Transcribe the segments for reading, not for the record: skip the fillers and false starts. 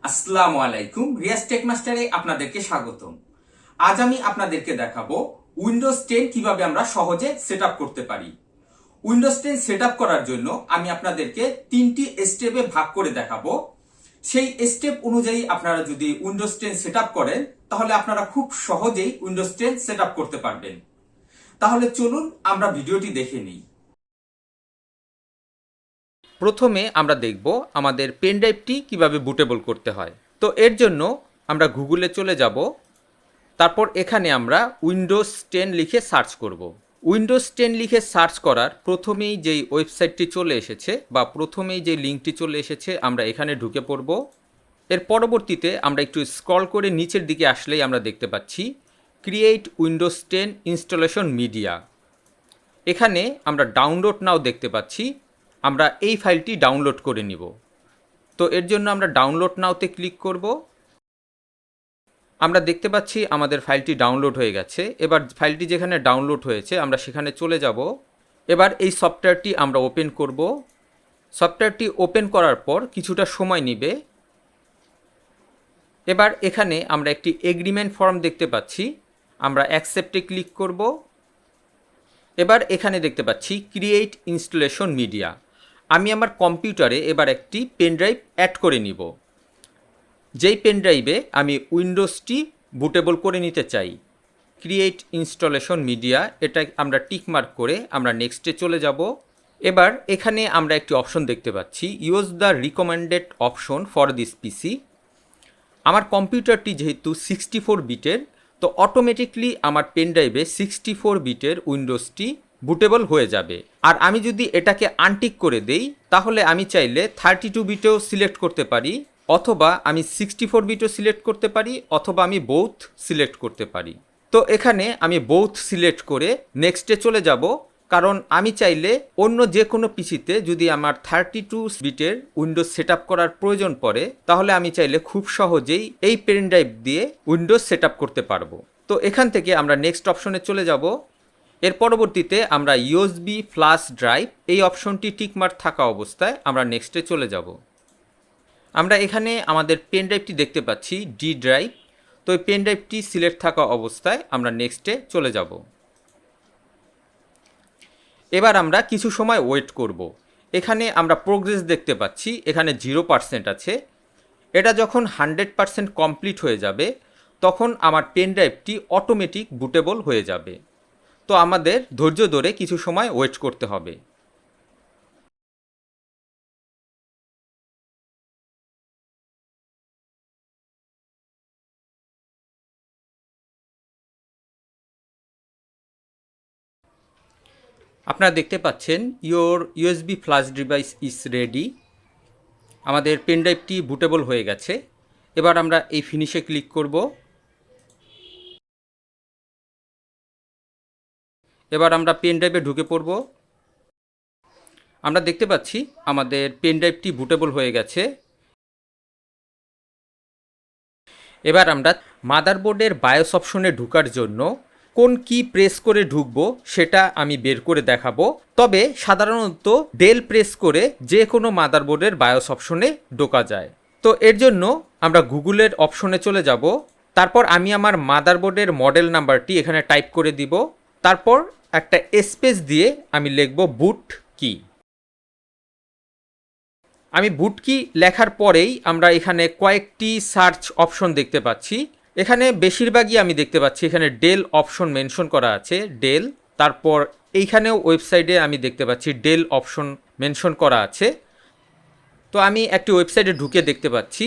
আসসালামু আলাইকুম, রিয়াজ টেক মাস্টারে আপনাদেরকে স্বাগতম। আজ আমি আপনাদেরকে দেখাবো উইন্ডোজ 10 কিভাবে আমরা সহজে সেটআপ করতে পারি। উইন্ডোজ 10 সেটআপ করার জন্য আমি আপনাদেরকে 3টি স্টেপে ভাগ করে দেখাবো। সেই স্টেপ অনুযায়ী আপনারা যদি উইন্ডোজ 10 সেটআপ করেন তাহলে আপনারা খুব সহজেই উইন্ডোজ 10 সেটআপ করতে পারবেন। তাহলে চলুন আমরা ভিডিওটি দেখে নিই। প্রথমে আমরা দেখব আমাদের পেন ড্রাইভটি কীভাবে বুটেবল করতে হয়। তো এর জন্য আমরা গুগলে চলে যাব, তারপর এখানে আমরা উইন্ডোজ 10 লিখে সার্চ করব। উইন্ডোজ 10 লিখে সার্চ করার প্রথমেই যেই ওয়েবসাইটটি চলে এসেছে বা প্রথমেই যে লিঙ্কটি চলে এসেছে আমরা এখানে ঢুকে পড়ব। এর পরবর্তীতে আমরা একটু স্ক্রল করে নিচের দিকে আসলেই আমরা দেখতে পাচ্ছি ক্রিয়েট উইন্ডোজ 10 ইনস্টলেশন মিডিয়া। এখানে আমরা ডাউনলোড নাও দেখতে পাচ্ছি, আমরা এই ফাইলটি ডাউনলোড করে নিব। তো এর জন্য আমরা ডাউনলোড নাওতে ক্লিক করব। আমরা দেখতে পাচ্ছি আমাদের ফাইলটি ডাউনলোড হয়ে গেছে। এবার ফাইলটি যেখানে ডাউনলোড হয়েছে আমরা সেখানে চলে যাব। এবার এই সফটওয়্যারটি আমরা ওপেন করব। সফটওয়্যারটি ওপেন করার পর কিছুটা সময় নেবে। এবার এখানে আমরা একটি এগ্রিমেন্ট ফর্ম দেখতে পাচ্ছি, আমরা অ্যাকসেপ্টে ক্লিক করব। এবার এখানে দেখতে পাচ্ছি ক্রিয়েট ইনস্টলেশন মিডিয়া। আমি আমার কম্পিউটারে এবার একটি পেন ড্রাইভ অ্যাড করে নিব। যেই পেন ড্রাইভে আমি উইন্ডোজটি বুটেবল করে নিতে চাই। ক্রিয়েট ইনস্টলেশন মিডিয়া, এটা আমরা টিক মার্ক করে আমরা নেক্সটে চলে যাব। এবার এখানে আমরা একটি অপশন দেখতে পাচ্ছি, use the recommended option for this পিসি। আমার কম্পিউটারটি যেহেতু 64 বিটের, তো অটোমেটিকলি আমার পেন ড্রাইভে 64 বিটের উইন্ডোজটি বুটেবল হয়ে যাবে। আর আমি যদি এটাকে আনটিক করে দেই তাহলে আমি চাইলে 32 বিটেও সিলেক্ট করতে পারি, অথবা আমি 64 বিটও সিলেক্ট করতে পারি, অথবা আমি বোথ সিলেক্ট করতে পারি। তো এখানে আমি বোথ সিলেক্ট করে নেক্সটে চলে যাব, কারণ আমি চাইলে অন্য যে কোনো পিসিতে যদি আমার 32 বিটের উইন্ডোজ সেট করার প্রয়োজন পড়ে তাহলে আমি চাইলে খুব সহজেই এই পেন ড্রাইভ দিয়ে উইন্ডোজ সেট করতে পারবো। তো এখান থেকে আমরা নেক্সট অপশনে চলে যাব। এর পরবর্তীতে আমরা ইউএসবি ফ্ল্যাশ ড্রাইভ এই অপশনটি টিকমার্ক থাকা অবস্থায় আমরা নেক্সটে চলে যাব। আমরা এখানে আমাদের পেন ড্রাইভটি দেখতে পাচ্ছি ডি ড্রাইভ। তো এই পেন ড্রাইভটি সিলেক্ট থাকা অবস্থায় আমরা নেক্সটে চলে যাব। এবার আমরা কিছু সময় ওয়েট করব। এখানে আমরা প্রোগ্রেস দেখতে পাচ্ছি, এখানে 0% আছে। এটা যখন 100% কমপ্লিট হয়ে যাবে তখন আমার পেন ড্রাইভটি অটোমেটিক বুটেবল হয়ে যাবে। তো আমাদের ধৈর্য ধরে কিছু সময় ওয়েট করতে হবে। আপনারা দেখতে পাচ্ছেন your USB flash device is ready. আমাদের পেন ড্রাইভটি বুটেবল হয়ে গেছে। এবার আমরা এই ফিনিশে ক্লিক করব। এবার আমরা পেন ড্রাইভে ঢুকে পড়ব। আমরা দেখতে পাচ্ছি আমাদের পেন ড্রাইভটি বুটেবল হয়ে গেছে। এবার আমরা মাদারবোর্ডের বায়োস অপশনে ঢোকার জন্য কোন কি প্রেস করে ঢুকবো সেটা আমি বের করে দেখাবো। তবে সাধারণত ডেল প্রেস করে যে কোনো মাদারবোর্ডের বায়োস অপশনে ঢোকা যায়। তো এর জন্য আমরা গুগলের অপশনে চলে যাব। তারপর আমি আমার মাদারবোর্ডের মডেল নাম্বারটি এখানে টাইপ করে দিব। তারপর একটা স্পেস দিয়ে আমি লিখব বুট কি। আমি বুট কি লেখার পরেই আমরা এখানে কয়েকটি সার্চ অপশন দেখতে পাচ্ছি। এখানে বেশিরভাগই আমি দেখতে পাচ্ছি এখানে ডেল অপশন মেনশন করা আছে, ডেল। তারপর এইখানেও ওয়েবসাইটে আমি দেখতে পাচ্ছি ডেল অপশন মেনশন করা আছে। তো আমি একটি ওয়েবসাইটে ঢুকে দেখতে পাচ্ছি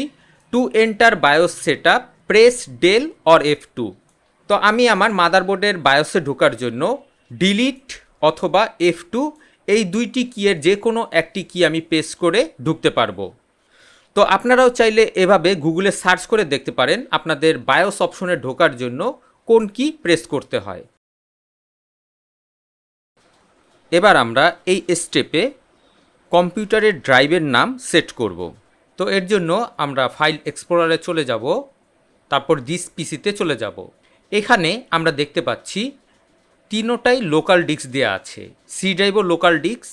to enter BIOS setup press del or F2। তো আমি আমার মাদারবোর্ডের বায়োসে ঢোকার জন্য ডিলিট অথবা F2 এই দুইটি কিয়ের যে কোনো একটি কি আমি প্রেস করে ঢুকতে পারবো। তো আপনারাও চাইলে এভাবে গুগলে সার্চ করে দেখতে পারেন আপনাদের বায়োস অপশনে ঢোকার জন্য কোন কি প্রেস করতে হয়। এবার আমরা এই স্টেপে কম্পিউটারের ড্রাইভের নাম সেট করব। তো এর জন্য আমরা ফাইল এক্সপ্লোরারে চলে যাব, তারপর দিস পিসিতে চলে যাব। এখানে আমরা দেখতে পাচ্ছি তিনোটাই লোকাল ডিস্ক দেওয়া আছে, সি ড্রাইভও লোকাল ডিস্ক,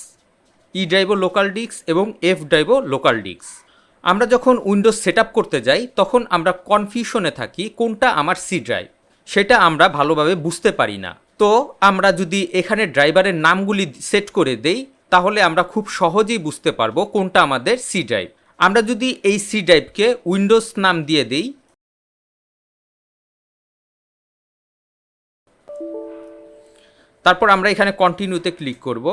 ই ড্রাইভও লোকাল ডিস্ক এবং এফ ড্রাইভও লোকাল ডিস্ক। আমরা যখন উইন্ডোজ সেট আপ করতে যাই তখন আমরা কনফিউশনে থাকি কোনটা আমার সি ড্রাইভ, সেটা আমরা ভালোভাবে বুঝতে পারি না। তো আমরা যদি এখানে ড্রাইভারের নামগুলি সেট করে দেই তাহলে আমরা খুব সহজেই বুঝতে পারবো কোনটা আমাদের সি ড্রাইভ। আমরা যদি এই সি ড্রাইভকে উইন্ডোজ নাম দিয়ে দেই, তারপর আমরা এখানে কন্টিনিউতে ক্লিক করব,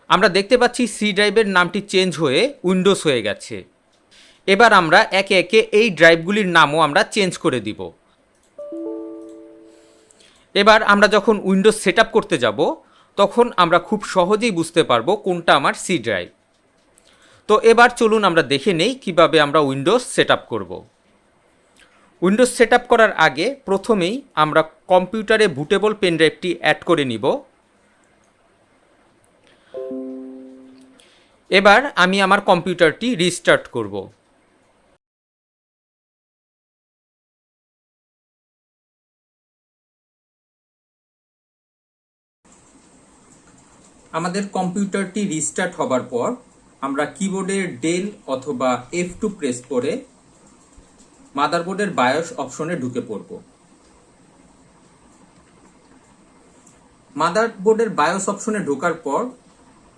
আমরা দেখতে পাচ্ছি সি ড্রাইভের নামটি চেঞ্জ হয়ে উইন্ডোজ হয়ে গেছে। এবার আমরা একে একে এই ড্রাইভগুলির নামও আমরা চেঞ্জ করে দিব। এবার আমরা যখন উইন্ডোজ সেট আপ করতে যাব তখন আমরা খুব সহজেই বুঝতে পারবো কোনটা আমার সি ড্রাইভ। তো এবার চলুন আমরা দেখে নেই কিভাবে আমরা উইন্ডোজ সেট আপ করব। উইন্ডোজ সেট আপ করার আগে প্রথমেই আমরা কম্পিউটারে বুটেবল পেন ড্রাইভটি অ্যাড করে নিব। এবার আমি আমার কম্পিউটারটি রিস্টার্ট করব। আমাদের কম্পিউটারটি রিস্টার্ট হবার পর আমরা কিবোর্ডের ডেল অথবা F2 প্রেস করে মাদারবোর্ডের বায়োস অপশনে ঢুকে পড়ব। মাদারবোর্ডের বায়োস অপশনে ঢোকার পর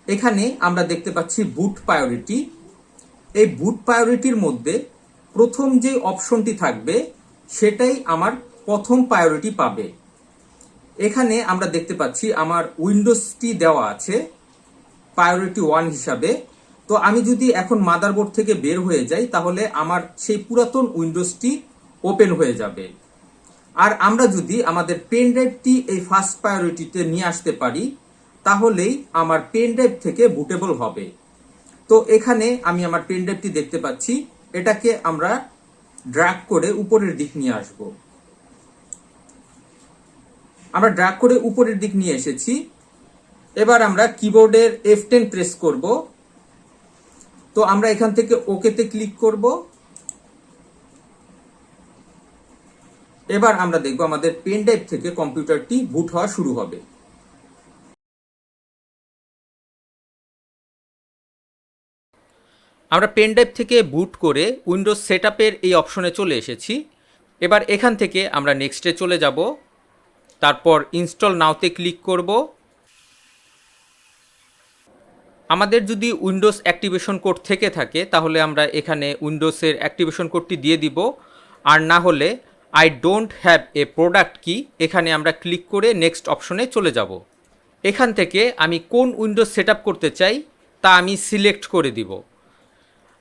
এখানে আমরা দেখতে পাচ্ছি বুট প্রায়োরিটি। এই বুট প্রায়োরিটির মধ্যে প্রথম যে অপশনটি থাকবে সেটাই আমার প্রথম প্রায়োরিটি পাবে। এখানে আমরা দেখতে পাচ্ছি আমার উইন্ডোজটি দেওয়া আছে প্রায়োরিটি 1 হিসাবে। তো আমি যদি এখন মাদারবোর্ড থেকে বের হয়ে যাই তাহলে আমার সেই পুরাতন উইন্ডোজটি ওপেন হয়ে যাবে। আর আমরা যদি আমাদের পেন ড্রাইভটি এই ফার্স্ট প্রায়োরিটিতে নিয়ে আসতে পারি তাহলেই আমার পেন ড্রাইভ থেকে বুটেবল হবে। তো এখানে আমি আমার পেন ড্রাইভটি দেখতে পাচ্ছি, এটাকে আমরা ড্র্যাগ করে উপরের দিক নিয়ে আসব। আমরা ড্র্যাগ করে উপরের দিক নিয়ে এসেছি। এবার আমরা কিবোর্ডের F10 প্রেস করব। তো আমরা এখান থেকে ওকেতে ক্লিক করব। এবার আমরা দেখব আমাদের পেন ড্রাইভ থেকে কম্পিউটারটি বুট হওয়া শুরু হবে। আমরা পেন ড্রাইভ থেকে বুট করে উইন্ডোজ সেটআপের এই অপশনে চলে এসেছি। এবার এখান থেকে আমরা নেক্সটে চলে যাব, তারপর ইনস্টল নাওতে ক্লিক করব। আমাদের যদি উইন্ডোজ অ্যাক্টিভেশন কোড থেকে থাকে তাহলে আমরা এখানে উইন্ডোজের অ্যাক্টিভেশন কোডটি দিয়ে দিব, আর না হলে I don't have a product কি এখানে আমরা ক্লিক করে নেক্সট অপশনে চলে যাব। এখান থেকে আমি কোন উইন্ডোজ সেট করতে চাই তা আমি সিলেক্ট করে দিব।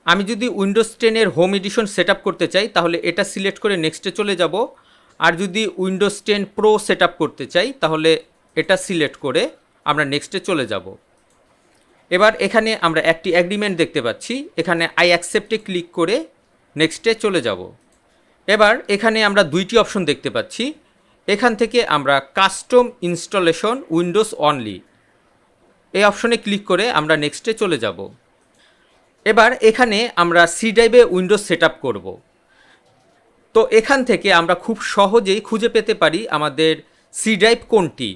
আমি যদি উইন্ডোজ 10-এর হোম এডিশন সেট করতে চাই তাহলে এটা সিলেক্ট করে নেক্সটে চলে যাব, আর যদি উইন্ডোজ 10 প্রো সেট করতে চাই তাহলে এটা সিলেক্ট করে আমরা নেক্সটে চলে যাব। এবার এখানে আমরা একটি এগ্রিমেন্ট দেখতে পাচ্ছি, এখানে আই অ্যাকসেপ্টে ক্লিক করে নেক্সটে চলে যাব। এবার এখানে আমরা দুইটি অপশন দেখতে পাচ্ছি, এখান থেকে আমরা কাস্টম ইনস্টলেশন উইন্ডোজ অনলি এই অপশনে ক্লিক করে আমরা নেক্সটে চলে যাব। এবার এখানে আমরা সি ড্রাইভে উইন্ডোজ সেট করব। তো এখান থেকে আমরা খুব সহজেই খুঁজে পেতে পারি আমাদের সি ড্রাইভ কোনটি।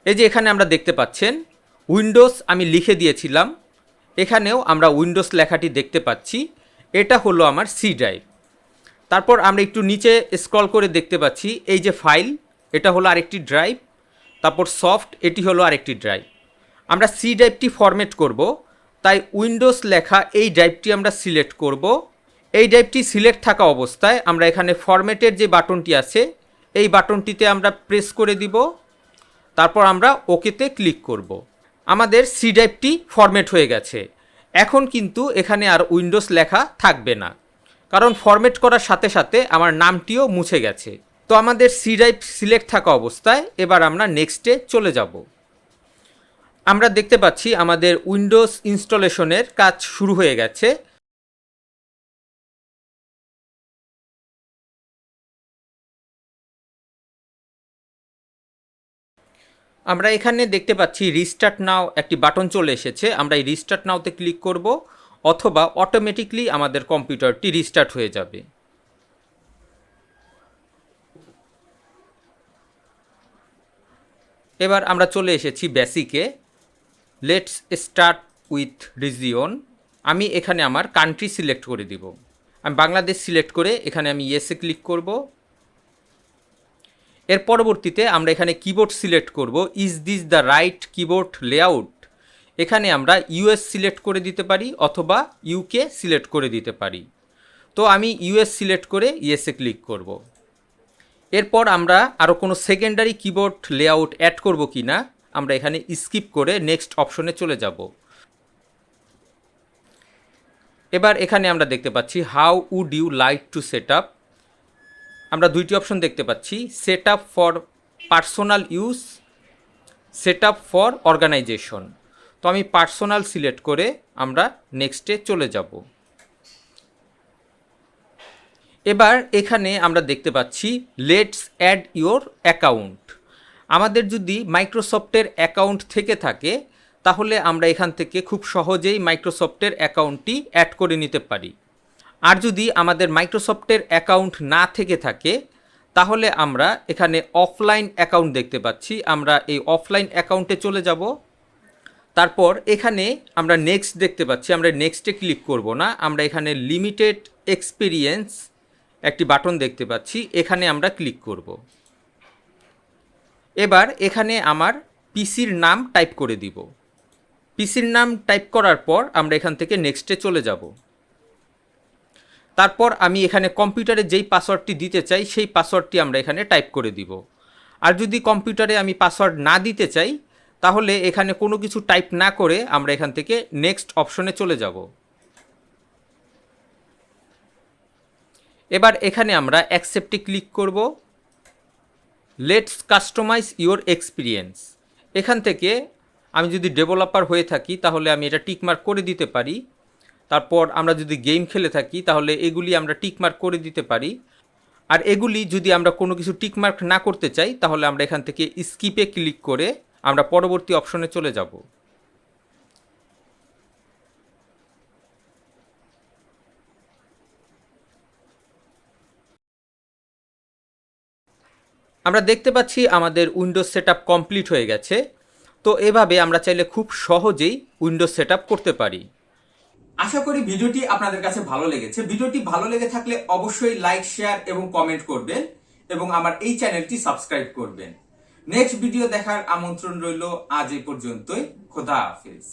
এই যে এখানে আমরা দেখতে পাচ্ছেন উইন্ডোজ আমি লিখে দিয়েছিলাম, এখানেও আমরা উইন্ডোজ লেখাটি দেখতে পাচ্ছি, এটা হলো আমার সি ড্রাইভ। তারপর আমরা একটু নিচে স্ক্রল করে দেখতে পাচ্ছি এই যে ফাইল, এটা হলো আরেকটি ড্রাইভ, তারপর সফট, এটি হলো আরেকটি ড্রাইভ। আমরা সি ড্রাইভটি ফরম্যাট করব, তাই উইন্ডোজ লেখা এই ড্রাইভটি আমরা সিলেক্ট করব। এই ড্রাইভটি সিলেক্ট থাকা অবস্থায় আমরা এখানে ফরম্যাটের যে বাটনটি আছে এই বাটনটিতে আমরা প্রেস করে দিব, তারপর আমরা ওকেতে ক্লিক করব। আমাদের সি ড্রাইভটি ফরম্যাট হয়ে গেছে। এখন কিন্তু এখানে আর উইন্ডোজ লেখা থাকবে না, কারণ ফরম্যাট করার সাথে সাথে আমার নামটিও মুছে গেছে। তো আমাদের সি ড্রাইভ সিলেক্ট থাকা অবস্থায় এবার আমরা নেক্সটে চলে যাব। আমরা দেখতে পাচ্ছি আমাদের উইন্ডোজ ইনস্টলেশনের কাজ শুরু হয়ে গেছে। আমরা এখানে দেখতে পাচ্ছি রিস্টার্ট নাও একটি বাটন চলে এসেছে, আমরা এই রিস্টার্ট নাওতে ক্লিক করব, অথবা অটোমেটিকলি আমাদের কম্পিউটারটি রিস্টার্ট হয়ে যাবে। এবার আমরা চলে এসেছি বেসিকে। Let's start with region. আমি এখানে আমার কান্ট্রি সিলেক্ট করে দিব। আমি বাংলাদেশ সিলেক্ট করে এখানে আমি ইয়েসে ক্লিক করব। এর পরবর্তীতে আমরা এখানে কিবোর্ড সিলেক্ট করব। Is this the right keyboard layout? এখানে আমরা ইউএস সিলেক্ট করে দিতে পারি অথবা ইউকে সিলেক্ট করে দিতে পারি। তো আমি ইউএস সিলেক্ট করে ইয়েসে ক্লিক করব। এরপর আমরা আরও কোনো সেকেন্ডারি কিবোর্ড লেআউট অ্যাড করব কি না আমরা এখানে স্কিপ করে নেক্সট অপশনে চলে যাব। এবার এখানে আমরা দেখতে পাচ্ছি how would you like to set up. আমরা দুইটি অপশন দেখতে পাচ্ছি, set up for personal use, set up for organization. তো আমি পার্সোনাল সিলেক্ট করে আমরা নেক্সটে চলে যাব। এবার এখানে আমরা দেখতে পাচ্ছি লেটস অ্যাড ইওর অ্যাকাউন্ট। আমাদের যদি মাইক্রোসফটের অ্যাকাউন্ট থেকে থাকে তাহলে আমরা এখান থেকে খুব সহজেই মাইক্রোসফটের অ্যাকাউন্টটি অ্যাড করে নিতে পারি। আর যদি আমাদের মাইক্রোসফটের অ্যাকাউন্ট না থেকে থাকে তাহলে আমরা এখানে অফলাইন অ্যাকাউন্ট দেখতে পাচ্ছি, আমরা এই অফলাইন অ্যাকাউন্টে চলে যাব। তারপর এখানে আমরা নেক্সট দেখতে পাচ্ছি, আমরা নেক্সটে ক্লিক করব না, আমরা এখানে লিমিটেড এক্সপিরিয়েন্স একটি বাটন দেখতে পাচ্ছি, এখানে আমরা ক্লিক করব। এবার এখানে আমার পিসির নাম টাইপ করে দিব। পিসির নাম টাইপ করার পর আমরা এখান থেকে নেক্সটে চলে যাব। তারপর আমি এখানে কম্পিউটারে যেই পাসওয়ার্ডটি দিতে চাই সেই পাসওয়ার্ডটি আমরা এখানে টাইপ করে দিব। আর যদি কম্পিউটারে আমি পাসওয়ার্ড না দিতে চাই তাহলে এখানে কোনো কিছু টাইপ না করে আমরা এখান থেকে নেক্সট অপশনে চলে যাব। এবার এখানে আমরা অ্যাকসেপ্টে ক্লিক করব। Let's customize your experience. এখান থেকে আমি যদি ডেভেলপার হয়ে থাকি তাহলে আমি এটা টিকমার্ক করে দিতে পারি। তারপর আমরা যদি গেম খেলে থাকি তাহলে এগুলি আমরা টিকমার্ক করে দিতে পারি। আর এগুলি যদি আমরা কোনো কিছু টিকমার্ক না করতে চাই তাহলে আমরা এখান থেকে স্কিপে ক্লিক করে আমরা পরবর্তী অপশনে চলে যাব। আমরা দেখতে পাচ্ছি আমাদের উইন্ডোজ সেটআপ কমপ্লিট হয়ে গেছে। তো এভাবে আমরা চাইলে খুব সহজেই উইন্ডোজ সেটআপ করতে পারি। আশা করি ভিডিওটি আপনাদের কাছে ভালো লেগেছে। ভিডিওটি ভালো লেগে থাকলে অবশ্যই লাইক, শেয়ার এবং কমেন্ট করবেন এবং আমার এই চ্যানেলটি সাবস্ক্রাইব করবেন। নেক্সট ভিডিও দেখার আমন্ত্রণ রইল। আজ এই পর্যন্তই। খোদা হাফেজ।